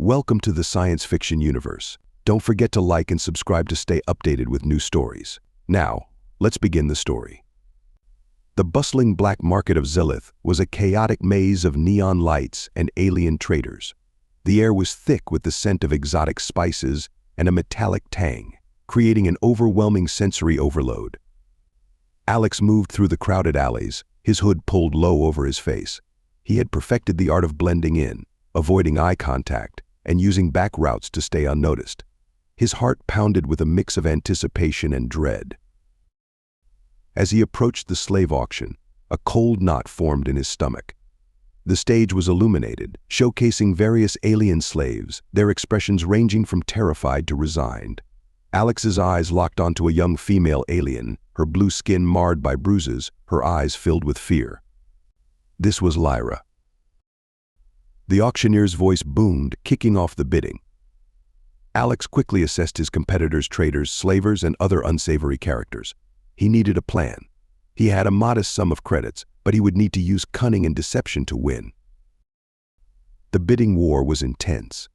Welcome to the science fiction universe. Don't forget to like and subscribe to stay updated with new stories. Now, let's begin the story. The bustling black market of Zylith was a chaotic maze of neon lights and alien traders. The air was thick with the scent of exotic spices and a metallic tang, creating an overwhelming sensory overload. Alex moved through the crowded alleys, his hood pulled low over his face. He had perfected the art of blending in, avoiding eye contact, and using back routes to stay unnoticed. His heart pounded with a mix of anticipation and dread. As he approached the slave auction, a cold knot formed in his stomach. The stage was illuminated, showcasing various alien slaves, their expressions ranging from terrified to resigned. Alex's eyes locked onto a young female alien, her blue skin marred by bruises, her eyes filled with fear. This was Lyra. The auctioneer's voice boomed, kicking off the bidding. Alex quickly assessed his competitors, traders, slavers, and other unsavory characters. He needed a plan. He had a modest sum of credits, but he would need to use cunning and deception to win. The bidding war was intense.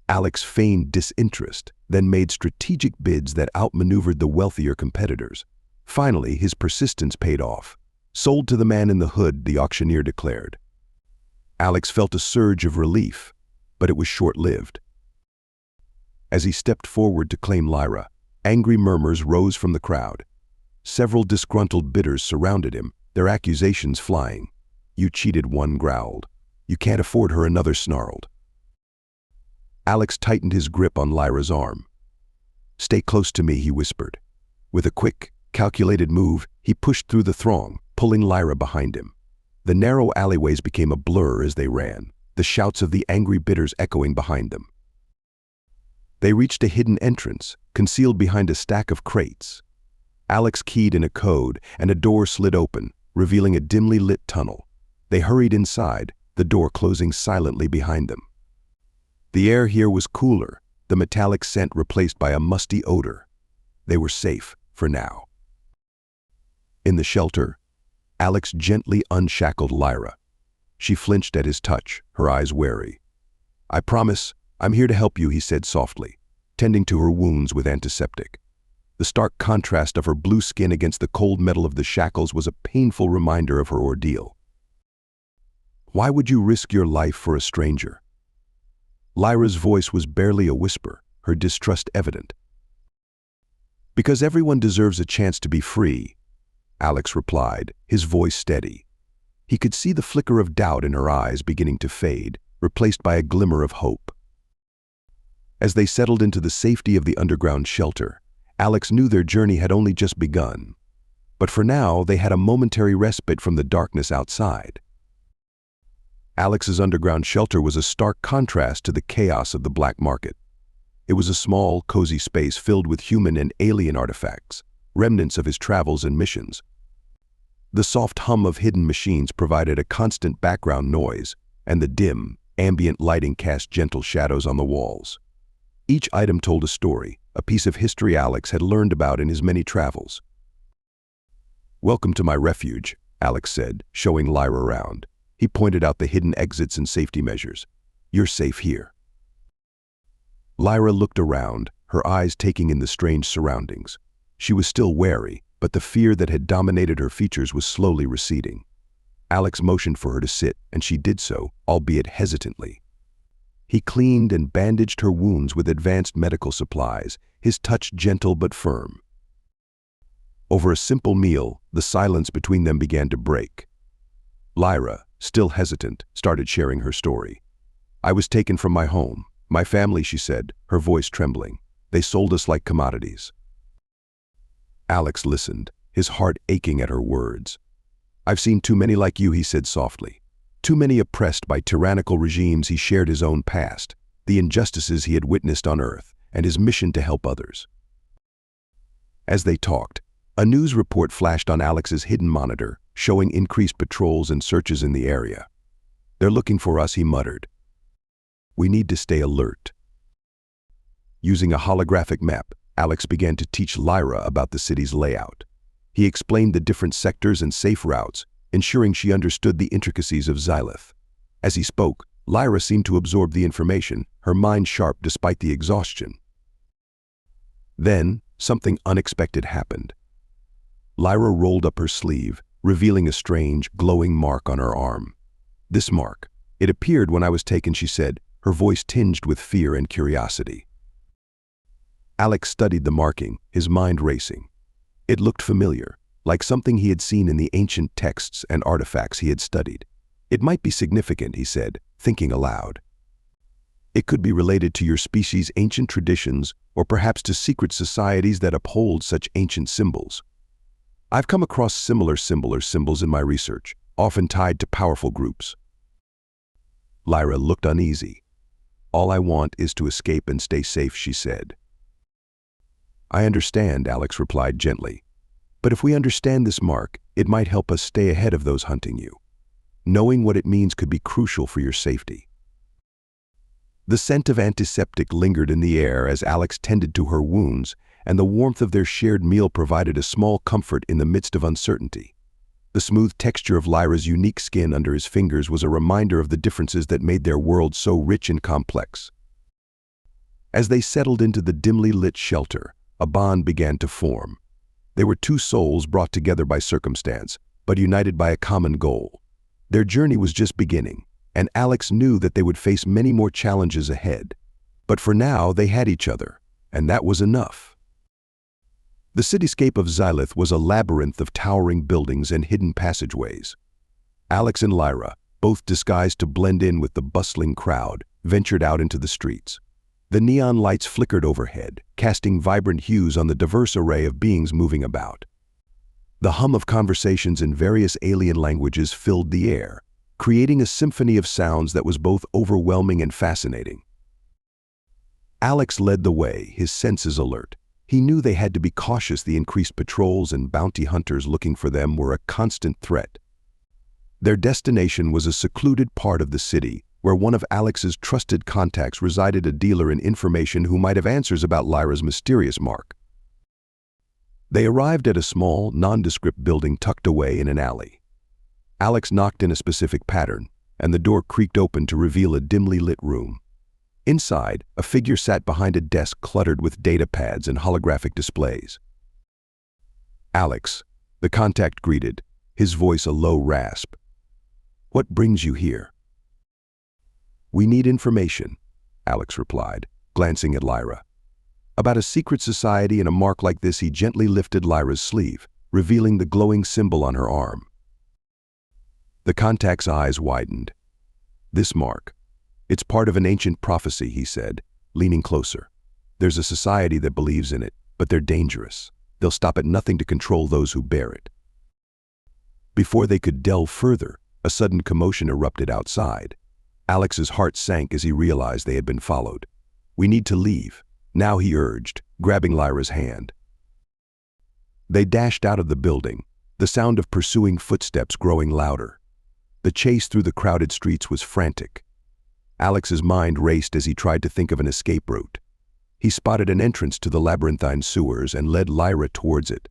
Alex feigned disinterest, then made strategic bids that outmaneuvered the wealthier competitors. Finally, his persistence paid off. "Sold to the man in the hood," the auctioneer declared. Alex felt a surge of relief, but it was short-lived. As he stepped forward to claim Lyra, angry murmurs rose from the crowd. Several disgruntled bidders surrounded him, their accusations flying. "You cheated," one growled. "You can't afford her," another snarled. Alex tightened his grip on Lyra's arm. "Stay close to me," he whispered. With a quick, calculated move, he pushed through the throng, pulling Lyra behind him. The narrow alleyways became a blur as they ran, the shouts of the angry bidders echoing behind them. They reached a hidden entrance, concealed behind a stack of crates. Alex keyed in a code, and a door slid open, revealing a dimly lit tunnel. They hurried inside, the door closing silently behind them. The air here was cooler, the metallic scent replaced by a musty odor. They were safe, for now. In the shelter, Alex gently unshackled Lyra. She flinched at his touch, her eyes wary. "I promise, I'm here to help you," he said softly, tending to her wounds with antiseptic. The stark contrast of her blue skin against the cold metal of the shackles was a painful reminder of her ordeal. "Why would you risk your life for a stranger?" Lyra's voice was barely a whisper, her distrust evident. "Because everyone deserves a chance to be free," Alex replied, his voice steady. He could see the flicker of doubt in her eyes beginning to fade, replaced by a glimmer of hope. As they settled into the safety of the underground shelter, Alex knew their journey had only just begun. But for now, they had a momentary respite from the darkness outside. Alex's underground shelter was a stark contrast to the chaos of the black market. It was a small, cozy space filled with human and alien artifacts, remnants of his travels and missions. The soft hum of hidden machines provided a constant background noise, and the dim, ambient lighting cast gentle shadows on the walls. Each item told a story, a piece of history Alex had learned about in his many travels. "Welcome to my refuge," Alex said, showing Lyra around. He pointed out the hidden exits and safety measures. "You're safe here." Lyra looked around, her eyes taking in the strange surroundings. She was still wary, but the fear that had dominated her features was slowly receding. Alex motioned for her to sit, and she did so, albeit hesitantly. He cleaned and bandaged her wounds with advanced medical supplies, his touch gentle but firm. Over a simple meal, the silence between them began to break. Lyra, still hesitant, started sharing her story. "I was taken from my home, my family," she said, her voice trembling. "They sold us like commodities." Alex listened, his heart aching at her words. "I've seen too many like you," he said softly. Too many oppressed by tyrannical regimes. He shared his own past, the injustices he had witnessed on Earth, and his mission to help others. As they talked, a news report flashed on Alex's hidden monitor, showing increased patrols and searches in the area. "They're looking for us," he muttered. "We need to stay alert." Using a holographic map, Alex began to teach Lyra about the city's layout. He explained the different sectors and safe routes, ensuring she understood the intricacies of Zylith. As he spoke, Lyra seemed to absorb the information, her mind sharp despite the exhaustion. Then, something unexpected happened. Lyra rolled up her sleeve, revealing a strange, glowing mark on her arm. This mark. It appeared when I was taken, she said, her voice tinged with fear and curiosity. Alex studied the marking, his mind racing. It looked familiar, like something he had seen in the ancient texts and artifacts he had studied. It might be significant, he said, thinking aloud. It could be related to your species' ancient traditions or perhaps to secret societies that uphold such ancient symbols. I've come across similar symbols in my research, often tied to powerful groups. Lyra looked uneasy. All I want is to escape and stay safe, she said. I understand, Alex replied gently. But if we understand this mark, it might help us stay ahead of those hunting you. Knowing what it means could be crucial for your safety. The scent of antiseptic lingered in the air as Alex tended to her wounds, and the warmth of their shared meal provided a small comfort in the midst of uncertainty. The smooth texture of Lyra's unique skin under his fingers was a reminder of the differences that made their world so rich and complex. As they settled into the dimly lit shelter, a bond began to form. They were two souls brought together by circumstance, but united by a common goal. Their journey was just beginning, and Alex knew that they would face many more challenges ahead. But for now, they had each other, and that was enough. The cityscape of Zylith was a labyrinth of towering buildings and hidden passageways. Alex and Lyra, both disguised to blend in with the bustling crowd, ventured out into the streets. The neon lights flickered overhead, casting vibrant hues on the diverse array of beings moving about. The hum of conversations in various alien languages filled the air, creating a symphony of sounds that was both overwhelming and fascinating. Alex led the way, his senses alert. He knew they had to be cautious. The increased patrols and bounty hunters looking for them were a constant threat. Their destination was a secluded part of the city, where one of Alex's trusted contacts resided, a dealer in information who might have answers about Lyra's mysterious mark. They arrived at a small, nondescript building tucked away in an alley. Alex knocked in a specific pattern, and the door creaked open to reveal a dimly lit room. Inside, a figure sat behind a desk cluttered with data pads and holographic displays. Alex, the contact greeted, his voice a low rasp. What brings you here? We need information, Alex replied, glancing at Lyra. About a secret society and a mark like this. He gently lifted Lyra's sleeve, revealing the glowing symbol on her arm. The contact's eyes widened. This mark. It's part of an ancient prophecy, he said, leaning closer. There's a society that believes in it, but they're dangerous. They'll stop at nothing to control those who bear it. Before they could delve further, a sudden commotion erupted outside. Alex's heart sank as he realized they had been followed. We need to leave, now, he urged, grabbing Lyra's hand. They dashed out of the building, the sound of pursuing footsteps growing louder. The chase through the crowded streets was frantic. Alex's mind raced as he tried to think of an escape route. He spotted an entrance to the labyrinthine sewers and led Lyra towards it.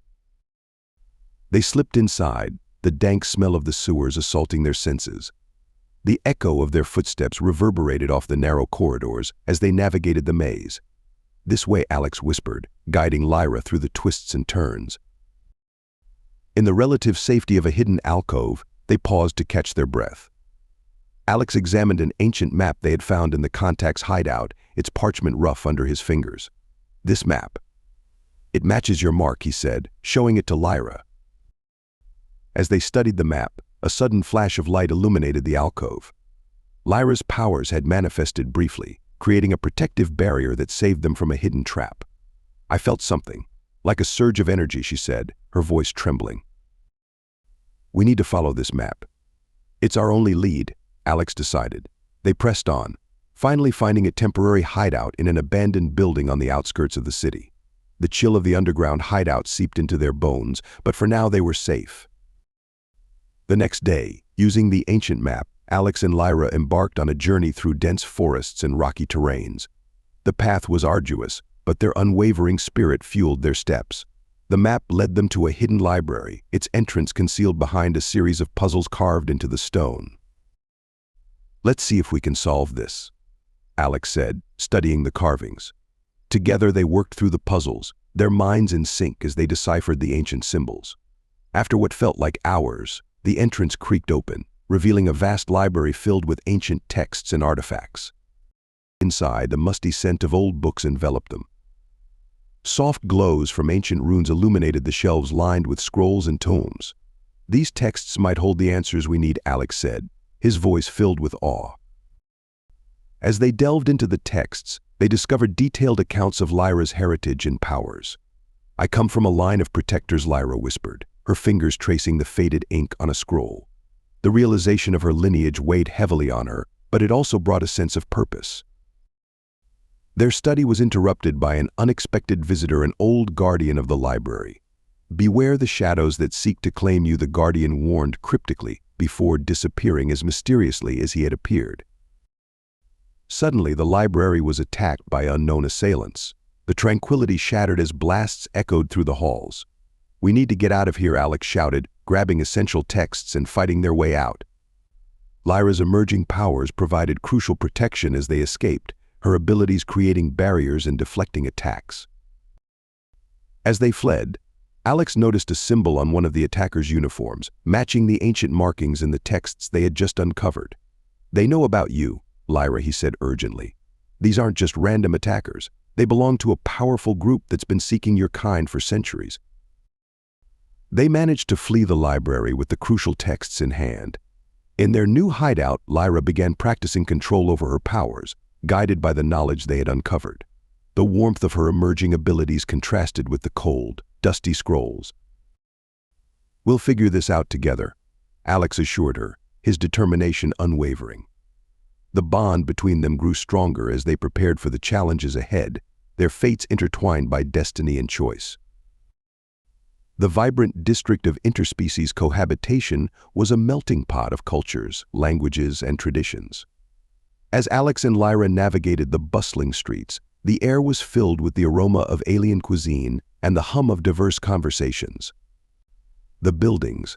They slipped inside, the dank smell of the sewers assaulting their senses. The echo of their footsteps reverberated off the narrow corridors as they navigated the maze. This way, Alex whispered, guiding Lyra through the twists and turns. In the relative safety of a hidden alcove, they paused to catch their breath. Alex examined an ancient map they had found in the contact's hideout, its parchment rough under his fingers. This map. It matches your mark, he said, showing it to Lyra. As they studied the map, a sudden flash of light illuminated the alcove. Lyra's powers had manifested briefly, creating a protective barrier that saved them from a hidden trap. I felt something, like a surge of energy, she said, her voice trembling. We need to follow this map. It's our only lead, Alex decided. They pressed on, finally finding a temporary hideout in an abandoned building on the outskirts of the city. The chill of the underground hideout seeped into their bones, but for now they were safe. The next day, using the ancient map, Alex and Lyra embarked on a journey through dense forests and rocky terrains. The path was arduous, but their unwavering spirit fueled their steps. The map led them to a hidden library, its entrance concealed behind a series of puzzles carved into the stone. Let's see if we can solve this, Alex said, studying the carvings. Together they worked through the puzzles, their minds in sync as they deciphered the ancient symbols. After what felt like hours, the entrance creaked open, revealing a vast library filled with ancient texts and artifacts. Inside, the musty scent of old books enveloped them. Soft glows from ancient runes illuminated the shelves lined with scrolls and tomes. These texts might hold the answers we need, Alex said, his voice filled with awe. As they delved into the texts, they discovered detailed accounts of Lyra's heritage and powers. "I come from a line of protectors," Lyra whispered, her fingers tracing the faded ink on a scroll. The realization of her lineage weighed heavily on her, but it also brought a sense of purpose. Their study was interrupted by an unexpected visitor, an old guardian of the library. "Beware the shadows that seek to claim you," the guardian warned cryptically, before disappearing as mysteriously as he had appeared. Suddenly, the library was attacked by unknown assailants. The tranquility shattered as blasts echoed through the halls. "We need to get out of here," Alex shouted, grabbing essential texts and fighting their way out. Lyra's emerging powers provided crucial protection as they escaped, her abilities creating barriers and deflecting attacks. As they fled, Alex noticed a symbol on one of the attackers' uniforms, matching the ancient markings in the texts they had just uncovered. "They know about you, Lyra," he said urgently. "These aren't just random attackers. They belong to a powerful group that's been seeking your kind for centuries." They managed to flee the library with the crucial texts in hand. In their new hideout, Lyra began practicing control over her powers, guided by the knowledge they had uncovered. The warmth of her emerging abilities contrasted with the cold, dusty scrolls. "We'll figure this out together," Alex assured her, his determination unwavering. The bond between them grew stronger as they prepared for the challenges ahead, their fates intertwined by destiny and choice. The vibrant district of interspecies cohabitation was a melting pot of cultures, languages, and traditions. As Alex and Lyra navigated the bustling streets, the air was filled with the aroma of alien cuisine and the hum of diverse conversations. The buildings,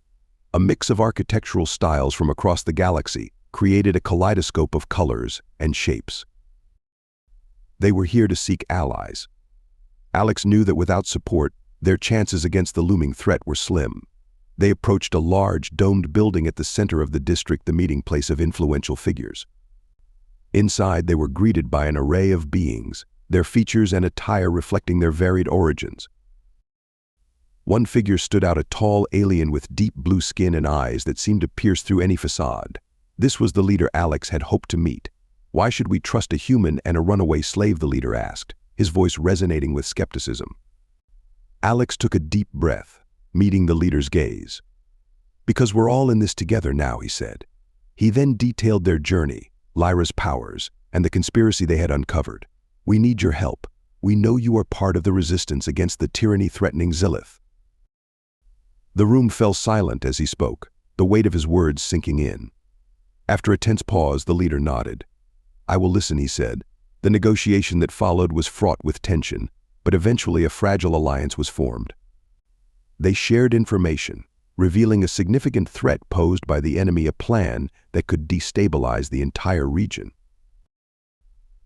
a mix of architectural styles from across the galaxy, created a kaleidoscope of colors and shapes. They were here to seek allies. Alex knew that without support, their chances against the looming threat were slim. They approached a large, domed building at the center of the district, the meeting place of influential figures. Inside, they were greeted by an array of beings, their features and attire reflecting their varied origins. One figure stood out, a tall alien with deep blue skin and eyes that seemed to pierce through any facade. This was the leader Alex had hoped to meet. "Why should we trust a human and a runaway slave?" the leader asked, his voice resonating with skepticism. Alex took a deep breath, meeting the leader's gaze. "Because we're all in this together now," he said. He then detailed their journey, Lyra's powers, and the conspiracy they had uncovered. "We need your help. We know you are part of the resistance against the tyranny threatening Zylith." The room fell silent as he spoke, the weight of his words sinking in. After a tense pause, the leader nodded. "I will listen," he said. The negotiation that followed was fraught with tension, but eventually a fragile alliance was formed. They shared information, revealing a significant threat posed by the enemy, a plan that could destabilize the entire region.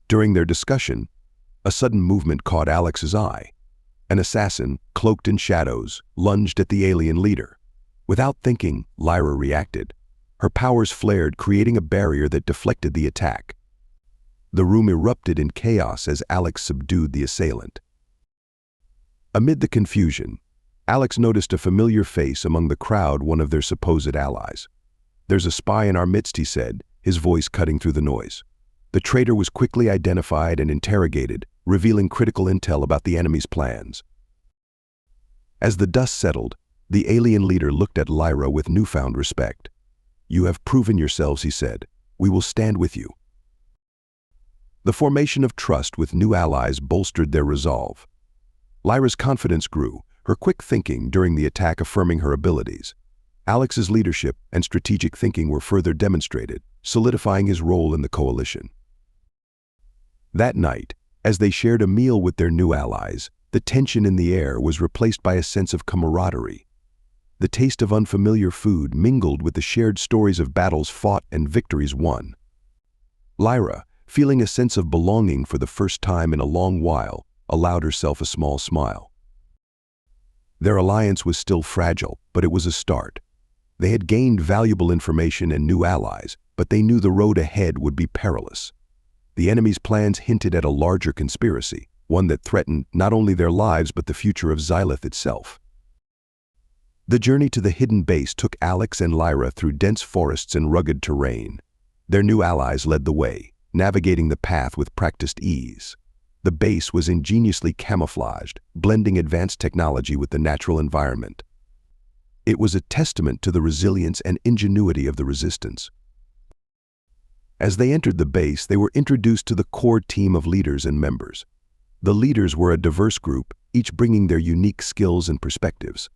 During their discussion, a sudden movement caught Alex's eye. An assassin, cloaked in shadows, lunged at the alien leader. Without thinking, Lyra reacted. Her powers flared, creating a barrier that deflected the attack. The room erupted in chaos as Alex subdued the assailant. Amid the confusion, Alex noticed a familiar face among the crowd, one of their supposed allies. "There's a spy in our midst," he said, his voice cutting through the noise. The traitor was quickly identified and interrogated, revealing critical intel about the enemy's plans. As the dust settled, the alien leader looked at Lyra with newfound respect. "You have proven yourselves," he said. "We will stand with you." The formation of trust with new allies bolstered their resolve. Lyra's confidence grew, her quick thinking during the attack affirming her abilities. Alex's leadership and strategic thinking were further demonstrated, solidifying his role in the coalition. That night, as they shared a meal with their new allies, the tension in the air was replaced by a sense of camaraderie. The taste of unfamiliar food mingled with the shared stories of battles fought and victories won. Lyra, feeling a sense of belonging for the first time in a long while, allowed herself a small smile. Their alliance was still fragile, but it was a start. They had gained valuable information and new allies, but they knew the road ahead would be perilous. The enemy's plans hinted at a larger conspiracy, one that threatened not only their lives but the future of Zylith itself. The journey to the hidden base took Alex and Lyra through dense forests and rugged terrain. Their new allies led the way, navigating the path with practiced ease. The base was ingeniously camouflaged, blending advanced technology with the natural environment. It was a testament to the resilience and ingenuity of the resistance. As they entered the base, they were introduced to the core team of leaders and members. The leaders were a diverse group, each bringing their unique skills and perspectives.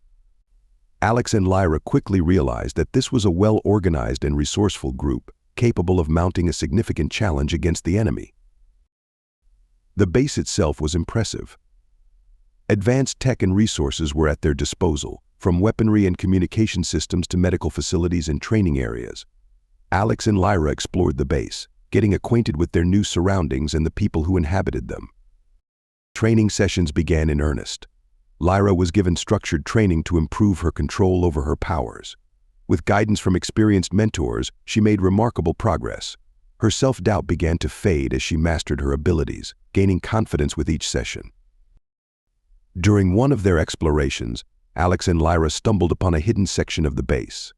Alex and Lyra quickly realized that this was a well-organized and resourceful group, capable of mounting a significant challenge against the enemy. The base itself was impressive. Advanced tech and resources were at their disposal, from weaponry and communication systems to medical facilities and training areas. Alex and Lyra explored the base, getting acquainted with their new surroundings and the people who inhabited them. Training sessions began in earnest. Lyra was given structured training to improve her control over her powers. With guidance from experienced mentors, she made remarkable progress. Her self-doubt began to fade as she mastered her abilities, gaining confidence with each session. During one of their explorations, Alex and Lyra stumbled upon a hidden section of the base.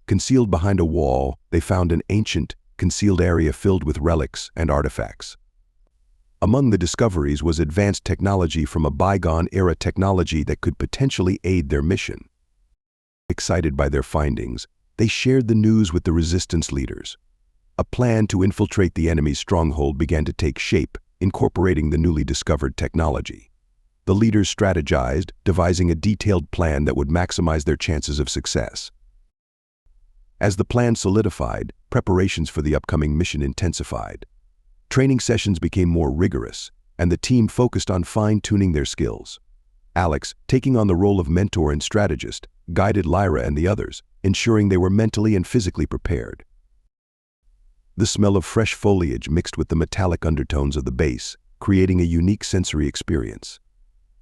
Concealed behind a wall, they found an ancient, concealed area filled with relics and artifacts. Among the discoveries was advanced technology from a bygone-era technology that could potentially aid their mission. Excited by their findings, they shared the news with the resistance leaders. A plan to infiltrate the enemy's stronghold began to take shape, incorporating the newly discovered technology. The leaders strategized, devising a detailed plan that would maximize their chances of success. As the plan solidified, preparations for the upcoming mission intensified. Training sessions became more rigorous, and the team focused on fine-tuning their skills. Alex, taking on the role of mentor and strategist, guided Lyra and the others, ensuring they were mentally and physically prepared. The smell of fresh foliage mixed with the metallic undertones of the base, creating a unique sensory experience.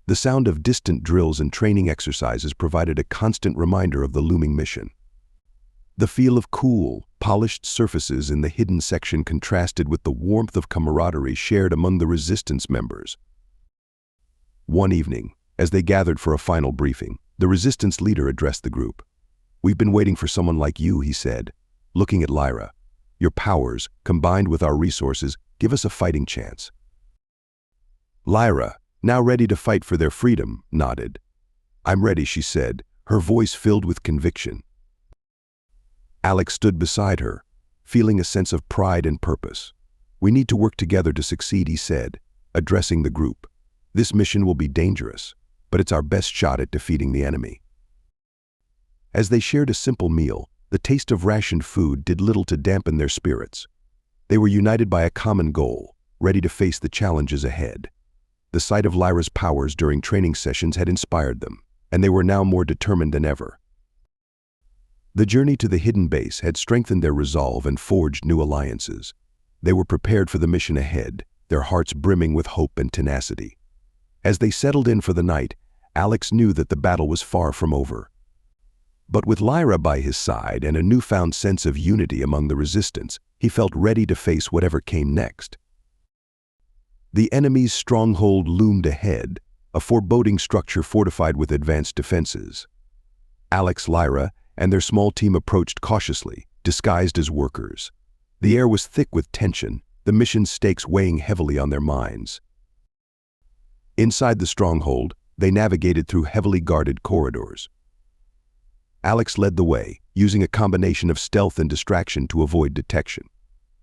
The sound of distant drills and training exercises provided a constant reminder of the looming mission. The feel of cool, polished surfaces in the hidden section contrasted with the warmth of camaraderie shared among the resistance members. One evening, as they gathered for a final briefing, the resistance leader addressed the group. "We've been waiting for someone like you," he said, looking at Lyra. "Your powers, combined with our resources, give us a fighting chance." Lyra, now ready to fight for their freedom, nodded. "I'm ready," she said, her voice filled with conviction. Alex stood beside her, feeling a sense of pride and purpose. "We need to work together to succeed," he said, addressing the group. "This mission will be dangerous, but it's our best shot at defeating the enemy." As they shared a simple meal, the taste of rationed food did little to dampen their spirits. They were united by a common goal, ready to face the challenges ahead. The sight of Lyra's powers during training sessions had inspired them, and they were now more determined than ever. The journey to the hidden base had strengthened their resolve and forged new alliances. They were prepared for the mission ahead, their hearts brimming with hope and tenacity. As they settled in for the night, Alex knew that the battle was far from over. But with Lyra by his side and a newfound sense of unity among the resistance, he felt ready to face whatever came next. The enemy's stronghold loomed ahead, a foreboding structure fortified with advanced defenses. Alex, Lyra, and their small team approached cautiously, disguised as workers. The air was thick with tension, the mission's stakes weighing heavily on their minds. Inside the stronghold, they navigated through heavily guarded corridors. Alex led the way, using a combination of stealth and distraction to avoid detection.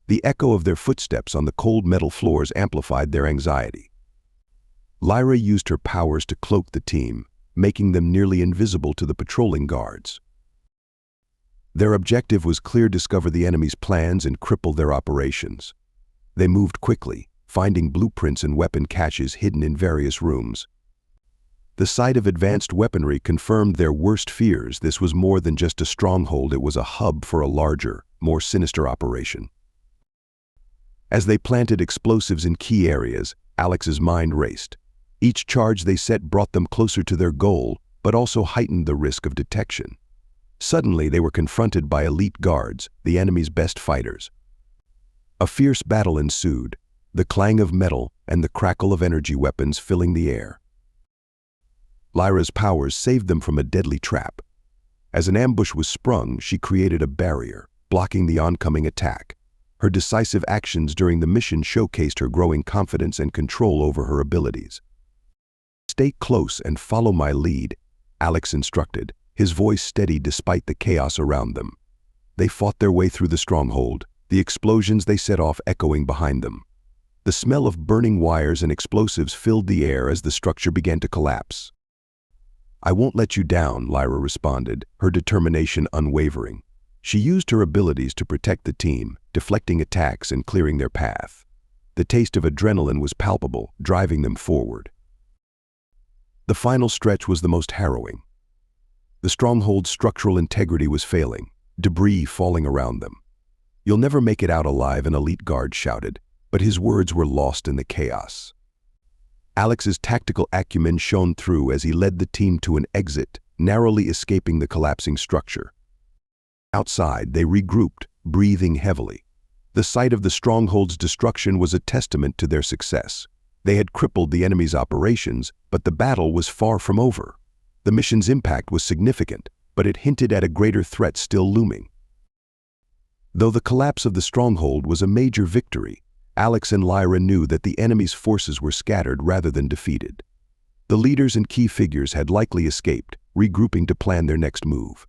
The echo of their footsteps on the cold metal floors amplified their anxiety. Lyra used her powers to cloak the team, making them nearly invisible to the patrolling guards. Their objective was clear: discover the enemy's plans and cripple their operations. They moved quickly, finding blueprints and weapon caches hidden in various rooms. The sight of advanced weaponry confirmed their worst fears. This was more than just a stronghold, it was a hub for a larger, more sinister operation. As they planted explosives in key areas, Alex's mind raced. Each charge they set brought them closer to their goal, but also heightened the risk of detection. Suddenly, they were confronted by elite guards, the enemy's best fighters. A fierce battle ensued, the clang of metal and the crackle of energy weapons filling the air. Lyra's powers saved them from a deadly trap. As an ambush was sprung, she created a barrier, blocking the oncoming attack. Her decisive actions during the mission showcased her growing confidence and control over her abilities. "Stay close and follow my lead," Alex instructed, his voice steady despite the chaos around them. They fought their way through the stronghold, the explosions they set off echoing behind them. The smell of burning wires and explosives filled the air as the structure began to collapse. "I won't let you down," Lyra responded, her determination unwavering. She used her abilities to protect the team, deflecting attacks and clearing their path. The taste of adrenaline was palpable, driving them forward. The final stretch was the most harrowing. The stronghold's structural integrity was failing, debris falling around them. "You'll never make it out alive," an elite guard shouted, but his words were lost in the chaos. Alex's tactical acumen shone through as he led the team to an exit, narrowly escaping the collapsing structure. Outside, they regrouped, breathing heavily. The sight of the stronghold's destruction was a testament to their success. They had crippled the enemy's operations, but the battle was far from over. The mission's impact was significant, but it hinted at a greater threat still looming. Though the collapse of the stronghold was a major victory, Alex and Lyra knew that the enemy's forces were scattered rather than defeated. The leaders and key figures had likely escaped, regrouping to plan their next move.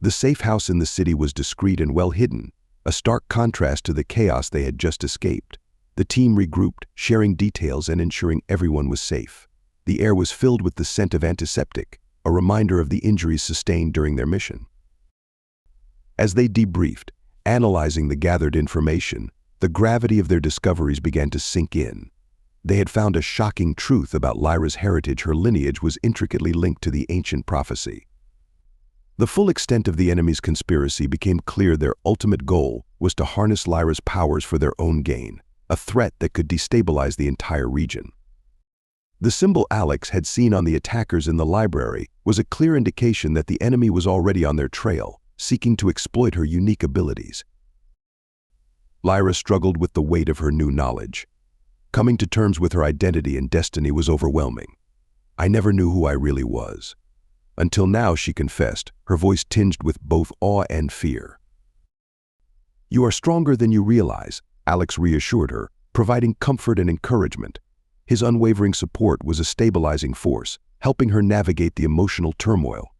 The safe house in the city was discreet and well hidden, a stark contrast to the chaos they had just escaped. The team regrouped, sharing details and ensuring everyone was safe. The air was filled with the scent of antiseptic, a reminder of the injuries sustained during their mission. As they debriefed, analyzing the gathered information, the gravity of their discoveries began to sink in. They had found a shocking truth about Lyra's heritage. Her lineage was intricately linked to the ancient prophecy. The full extent of the enemy's conspiracy became clear. Their ultimate goal was to harness Lyra's powers for their own gain, a threat that could destabilize the entire region. The symbol Alex had seen on the attackers in the library was a clear indication that the enemy was already on their trail, seeking to exploit her unique abilities. Lyra struggled with the weight of her new knowledge. Coming to terms with her identity and destiny was overwhelming. "I never knew who I really was. Until now," she confessed, her voice tinged with both awe and fear. "You are stronger than you realize," Alex reassured her, providing comfort and encouragement. His unwavering support was a stabilizing force, helping her navigate the emotional turmoil.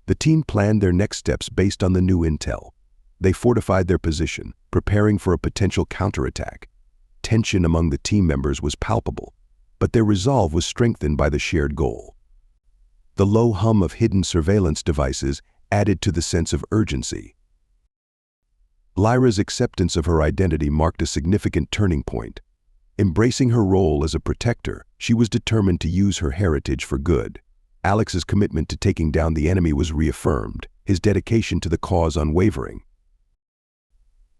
The team planned their next steps based on the new intel. They fortified their position, preparing for a potential counterattack. Tension among the team members was palpable, but their resolve was strengthened by the shared goal. The low hum of hidden surveillance devices added to the sense of urgency. Lyra's acceptance of her identity marked a significant turning point. Embracing her role as a protector, she was determined to use her heritage for good. Alex's commitment to taking down the enemy was reaffirmed, his dedication to the cause unwavering.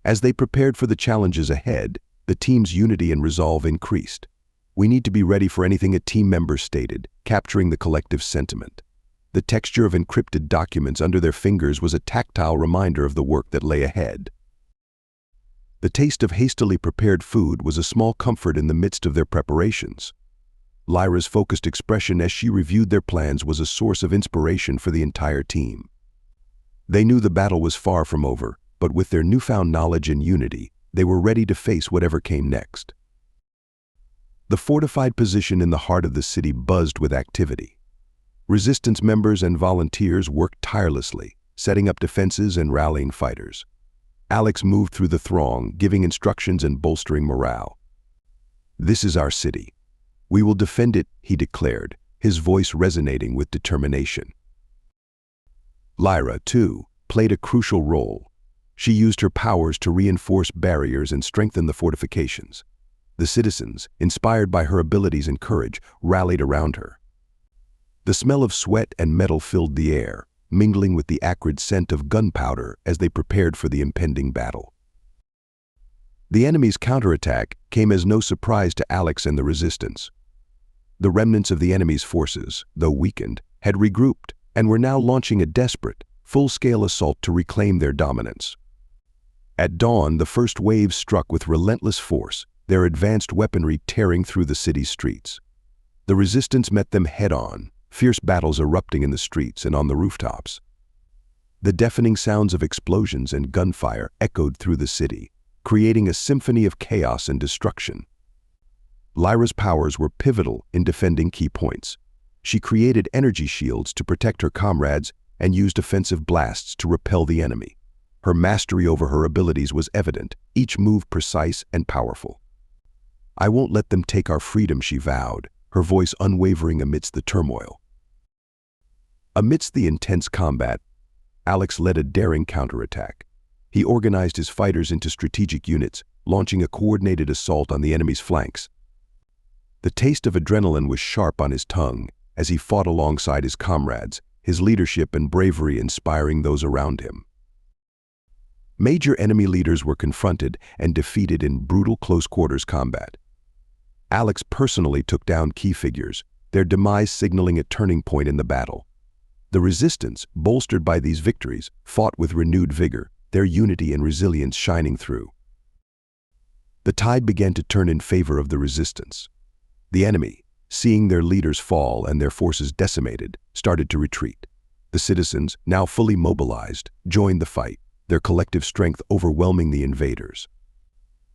As they prepared for the challenges ahead, the team's unity and resolve increased. "We need to be ready for anything," a team member stated, capturing the collective sentiment. The texture of encrypted documents under their fingers was a tactile reminder of the work that lay ahead. The taste of hastily prepared food was a small comfort in the midst of their preparations. Lyra's focused expression as she reviewed their plans was a source of inspiration for the entire team. They knew the battle was far from over, but with their newfound knowledge and unity, they were ready to face whatever came next. The fortified position in the heart of the city buzzed with activity. Resistance members and volunteers worked tirelessly, setting up defenses and rallying fighters. Alex moved through the throng, giving instructions and bolstering morale. "This is our city. We will defend it," he declared, his voice resonating with determination. Lyra, too, played a crucial role. She used her powers to reinforce barriers and strengthen the fortifications. The citizens, inspired by her abilities and courage, rallied around her. The smell of sweat and metal filled the air, mingling with the acrid scent of gunpowder as they prepared for the impending battle. The enemy's counterattack came as no surprise to Alex and the Resistance. The remnants of the enemy's forces, though weakened, had regrouped and were now launching a desperate, full-scale assault to reclaim their dominance. At dawn, the first waves struck with relentless force, their advanced weaponry tearing through the city's streets. The Resistance met them head-on, fierce battles erupting in the streets and on the rooftops. The deafening sounds of explosions and gunfire echoed through the city, creating a symphony of chaos and destruction. Lyra's powers were pivotal in defending key points. She created energy shields to protect her comrades and used offensive blasts to repel the enemy. Her mastery over her abilities was evident, each move precise and powerful. "I won't let them take our freedom," she vowed, her voice unwavering amidst the turmoil. Amidst the intense combat, Alex led a daring counterattack. He organized his fighters into strategic units, launching a coordinated assault on the enemy's flanks. The taste of adrenaline was sharp on his tongue as he fought alongside his comrades, his leadership and bravery inspiring those around him. Major enemy leaders were confronted and defeated in brutal close-quarters combat. Alex personally took down key figures, their demise signaling a turning point in the battle. The Resistance, bolstered by these victories, fought with renewed vigor, their unity and resilience shining through. The tide began to turn in favor of the Resistance. The enemy, seeing their leaders fall and their forces decimated, started to retreat. The citizens, now fully mobilized, joined the fight, their collective strength overwhelming the invaders.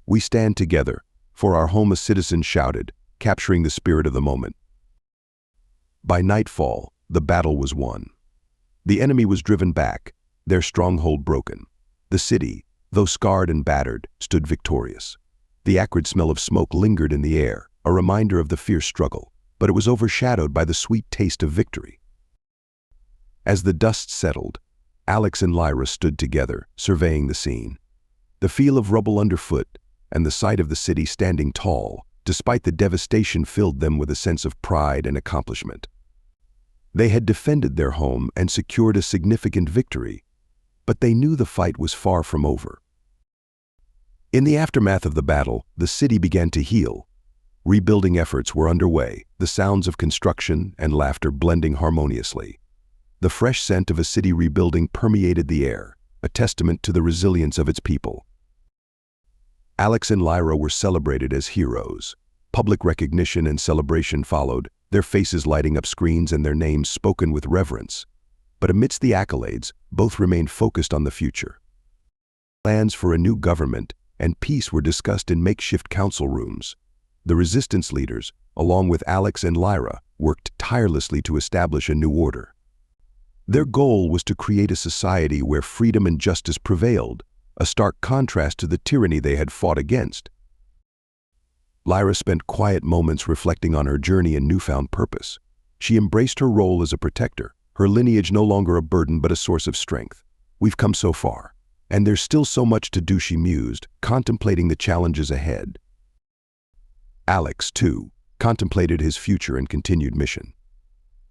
"We stand together, for our home," a citizen shouted, capturing the spirit of the moment. By nightfall, the battle was won. The enemy was driven back, their stronghold broken. The city, though scarred and battered, stood victorious. The acrid smell of smoke lingered in the air, a reminder of the fierce struggle, but it was overshadowed by the sweet taste of victory. As the dust settled, Alex and Lyra stood together, surveying the scene. The feel of rubble underfoot and the sight of the city standing tall, despite the devastation, filled them with a sense of pride and accomplishment. They had defended their home and secured a significant victory, but they knew the fight was far from over. In the aftermath of the battle, the city began to heal. Rebuilding efforts were underway, the sounds of construction and laughter blending harmoniously. The fresh scent of a city rebuilding permeated the air, a testament to the resilience of its people. Alex and Lyra were celebrated as heroes. Public recognition and celebration followed, their faces lighting up screens and their names spoken with reverence. But amidst the accolades, both remained focused on the future. Plans for a new government and peace were discussed in makeshift council rooms. The Resistance leaders, along with Alex and Lyra, worked tirelessly to establish a new order. Their goal was to create a society where freedom and justice prevailed, a stark contrast to the tyranny they had fought against. Lyra spent quiet moments reflecting on her journey and newfound purpose. She embraced her role as a protector, her lineage no longer a burden but a source of strength. "We've come so far, and there's still so much to do," she mused, contemplating the challenges ahead. Alex, too, contemplated his future and continued mission.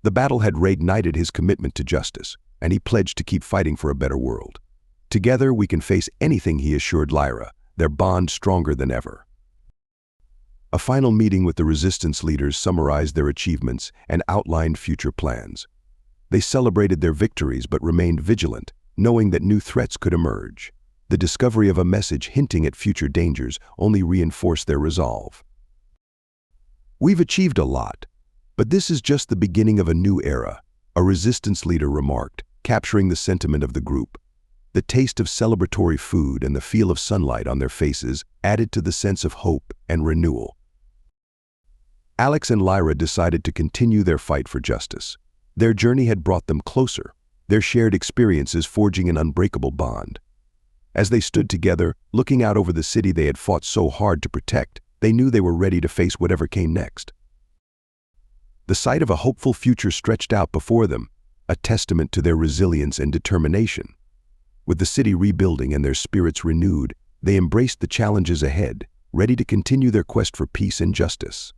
The battle had reignited his commitment to justice, and he pledged to keep fighting for a better world. "Together we can face anything," he assured Lyra, their bond stronger than ever. A final meeting with the Resistance leaders summarized their achievements and outlined future plans. They celebrated their victories but remained vigilant, knowing that new threats could emerge. The discovery of a message hinting at future dangers only reinforced their resolve. "We've achieved a lot, but this is just the beginning of a new era," a Resistance leader remarked, capturing the sentiment of the group. The taste of celebratory food and the feel of sunlight on their faces added to the sense of hope and renewal. Alex and Lyra decided to continue their fight for justice. Their journey had brought them closer, their shared experiences forging an unbreakable bond. As they stood together, looking out over the city they had fought so hard to protect, they knew they were ready to face whatever came next. The sight of a hopeful future stretched out before them, a testament to their resilience and determination. With the city rebuilding and their spirits renewed, they embraced the challenges ahead, ready to continue their quest for peace and justice.